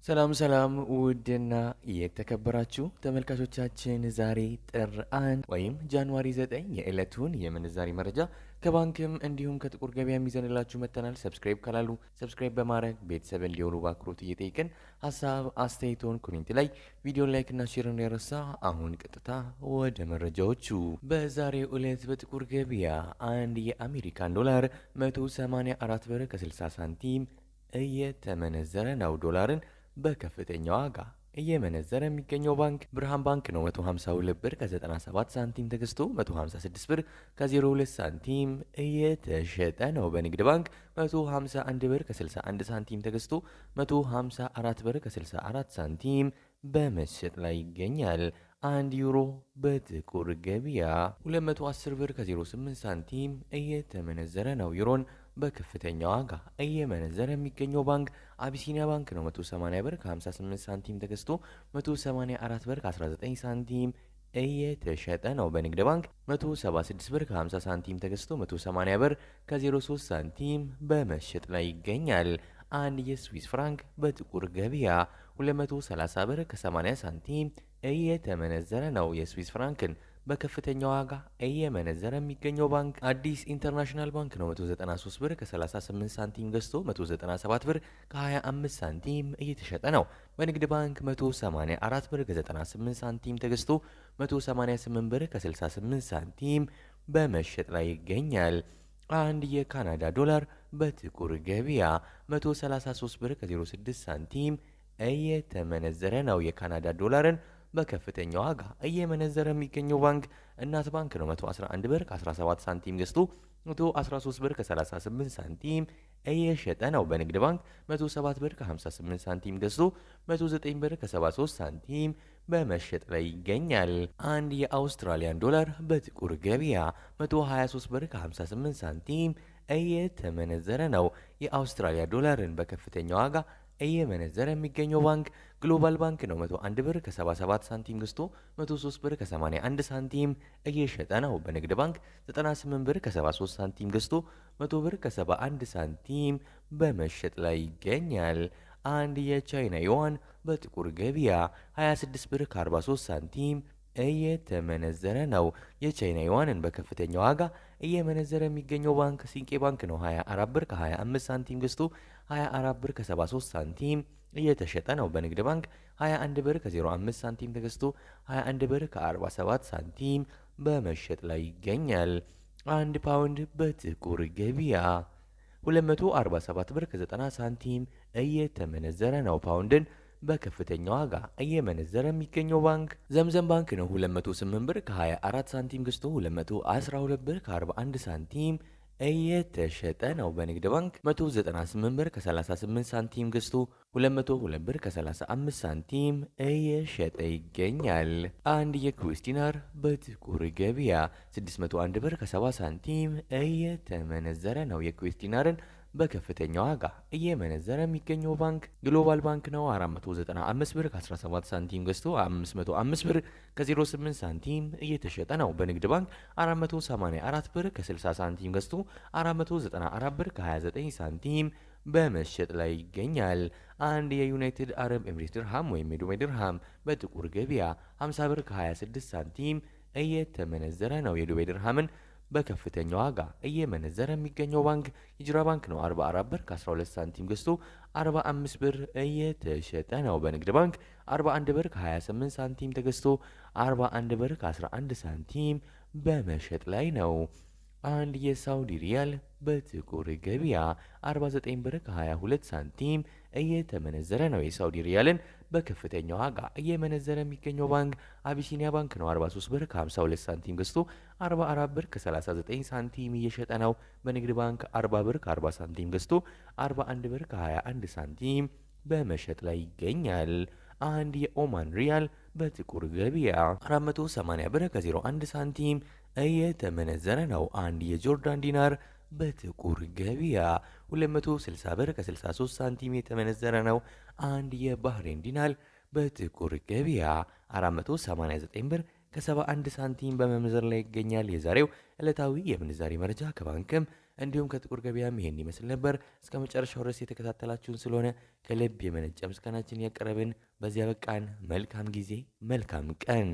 ሰላም ውድና የተከበራችሁ ተመልካቾቻችን ዛሬ ጥር 1 ወይም ጃንዋሪ 9 የዕለቱን የምንዛሬ መረጃ ከባንክም እንዲሁም ከጥቁር ገበያ ይዘንላችሁ መጥተናል። ሰብስክራይብ ካላሉ ሰብስክራይብ በማድረግ ቤተሰብ እንዲሆኑ በአክብሮት እየጠየቅን ሀሳብ አስተያየቶን ኮሜንት ላይ ቪዲዮ ላይክ እና ሼር እንዳይረሳ። አሁን ቀጥታ ወደ መረጃዎቹ። በዛሬው ዕለት በጥቁር ገበያ አንድ የአሜሪካን ዶላር 184 ብር ከ60 ሳንቲም እየተመነዘረ ነው። ዶላርን በከፍተኛ ዋጋ እየመነዘረ የሚገኘው ባንክ ብርሃን ባንክ ነው። 152 ብር ከ97 ሳንቲም ተገዝቶ 156 ብር ከ02 ሳንቲም እየተሸጠ ነው። በንግድ ባንክ 151 ብር ከ61 ሳንቲም ተገዝቶ 154 ብር ከ64 ሳንቲም በመሸጥ ላይ ይገኛል። 1 ዩሮ በጥቁር ገበያ 210 ብር ከ08 ሳንቲም እየተመነዘረ ነው። ዩሮን በከፍተኛ ዋጋ እየመነዘረ የሚገኘው ባንክ አቢሲኒያ ባንክ ነው። 180 ብር ከ58 ሳንቲም ተገዝቶ 184 ብር ከ19 ሳንቲም እየተሸጠ ነው። በንግድ ባንክ 176 ብር ከ50 ሳንቲም ተገዝቶ 180 ብር ከ03 ሳንቲም በመሸጥ ላይ ይገኛል። አንድ የስዊስ ፍራንክ በጥቁር ገበያ 230 ብር ከ80 ሳንቲም እየተመነዘረ ነው። የስዊስ ፍራንክን በከፍተኛ ዋጋ እየመነዘረ የሚገኘው ባንክ አዲስ ኢንተርናሽናል ባንክ ነው። 193 ብር ከ38 ሳንቲም ገዝቶ 197 ብር ከ25 ሳንቲም እየተሸጠ ነው። በንግድ ባንክ 184 ብር ከ98 ሳንቲም ተገዝቶ 188 ብር ከ68 ሳንቲም በመሸጥ ላይ ይገኛል። አንድ የካናዳ ዶላር በጥቁር ገበያ 133 ብር ከ06 ሳንቲም እየተመነዘረ ነው። የካናዳ ዶላርን በከፍተኛ ዋጋ እየመነዘረ የሚገኘው ባንክ እናት ባንክ ነው። 111 ብር ከ17 ሳንቲም ገዝቶ 113 ብር ከ38 ሳንቲም እየሸጠ ነው። በንግድ ባንክ 107 ብር ከ58 ሳንቲም ገዝቶ 109 ብር ከ73 ሳንቲም በመሸጥ ላይ ይገኛል። አንድ የአውስትራሊያን ዶላር በጥቁር ገበያ 123 ብር ከ58 ሳንቲም እየተመነዘረ ነው። የአውስትራሊያ ዶላርን በከፍተኛ ዋጋ እየመነዘረ የሚገኘው ባንክ ግሎባል ባንክ ነው። 101 ብር ከ77 ሳንቲም ገዝቶ 103 ብር ከ81 ሳንቲም እየሸጠ ነው። በንግድ ባንክ 98 ብር ከ73 ሳንቲም ገዝቶ 100 ብር ከ71 ሳንቲም በመሸጥ ላይ ይገኛል። አንድ የቻይና ዩዋን በጥቁር ገበያ 26 ብር ከ43 ሳንቲም እየተመነዘረ ነው። የቻይና ዩዋንን በከፍተኛ ዋጋ እየመነዘረ የሚገኘው ባንክ ሲንቄ ባንክ ነው። 24 ብር ከ25 ሳንቲም ገዝቶ 24 ብር ከ73 ሳንቲም እየተሸጠ ነው። በንግድ ባንክ 21 ብር ከ05 ሳንቲም ተገዝቶ 21 ብር ከ47 ሳንቲም በመሸጥ ላይ ይገኛል። አንድ ፓውንድ በጥቁር ገበያ 247 ብር ከ90 ሳንቲም እየተመነዘረ ነው። ፓውንድን በከፍተኛ ዋጋ እየመነዘረ የሚገኘው ባንክ ዘምዘም ባንክ ነው። 208 ብር ከ24 ሳንቲም ገዝቶ 212 ብር ከ41 ሳንቲም እየተሸጠ ነው። በንግድ ባንክ 198 ብር ከ38 ሳንቲም ገዝቶ 202 ብር ከ35 ሳንቲም እየሸጠ ይገኛል። አንድ የኩዌስ ዲናር በጥቁር ገበያ 601 ብር ከ70 ሳንቲም እየተመነዘረ ነው። የኩዌስ ዲናርን በከፍተኛ ዋጋ እየመነዘረ የሚገኘው ባንክ ግሎባል ባንክ ነው። 495 ብር ከ17 ሳንቲም ገዝቶ 505 ብር ከ08 ሳንቲም እየተሸጠ ነው። በንግድ ባንክ 484 ብር ከ60 ሳንቲም ገዝቶ 494 ብር ከ29 ሳንቲም በመሸጥ ላይ ይገኛል። አንድ የዩናይትድ አረብ ኤምሬት ድርሃም ወይም የዱባይ ድርሃም በጥቁር ገበያ 50 ብር ከ26 ሳንቲም እየተመነዘረ ነው። የዱባይ ድርሃምን በከፍተኛ ዋጋ እየመነዘረ የሚገኘው ባንክ ሂጅራ ባንክ ነው። 44 ብር ከ12 ሳንቲም ገዝቶ 45 ብር እየተሸጠ ነው። በንግድ ባንክ 41 ብር ከ28 ሳንቲም ተገዝቶ 41 ብር ከ11 ሳንቲም በመሸጥ ላይ ነው። አንድ የሳውዲ ሪያል በጥቁር ገበያ 49 ብር ከ22 ሳንቲም እየተመነዘረ ነው። የሳውዲ ሪያልን በከፍተኛ ዋጋ እየመነዘረ የሚገኘው ባንክ አቢሲኒያ ባንክ ነው። 43 ብር ከ52 ሳንቲም ገዝቶ 44 ብር ከ39 ሳንቲም እየሸጠ ነው። በንግድ ባንክ 40 ብር ከ40 ሳንቲም ገዝቶ 41 ብር ከ21 ሳንቲም በመሸጥ ላይ ይገኛል። አንድ የኦማን ሪያል በጥቁር ገበያ 480 ብር ከ01 ሳንቲም እየተመነዘረ ነው። አንድ የጆርዳን ዲናር በጥቁር ገበያ 260 ብር ከ63 ሳንቲም የተመነዘረ ነው። አንድ የባህሬን ዲናር በጥቁር ገበያ 489 ብር ከ71 ሳንቲም በመመንዘር ላይ ይገኛል። የዛሬው ዕለታዊ የምንዛሬ መረጃ ከባንክም እንዲሁም ከጥቁር ገበያም ይሄን ይመስል ነበር። እስከ መጨረሻው ድረስ የተከታተላችሁን ስለሆነ ከልብ የመነጨ ምስጋናችን ያቀረብን፣ በዚያ በቃን። መልካም ጊዜ፣ መልካም ቀን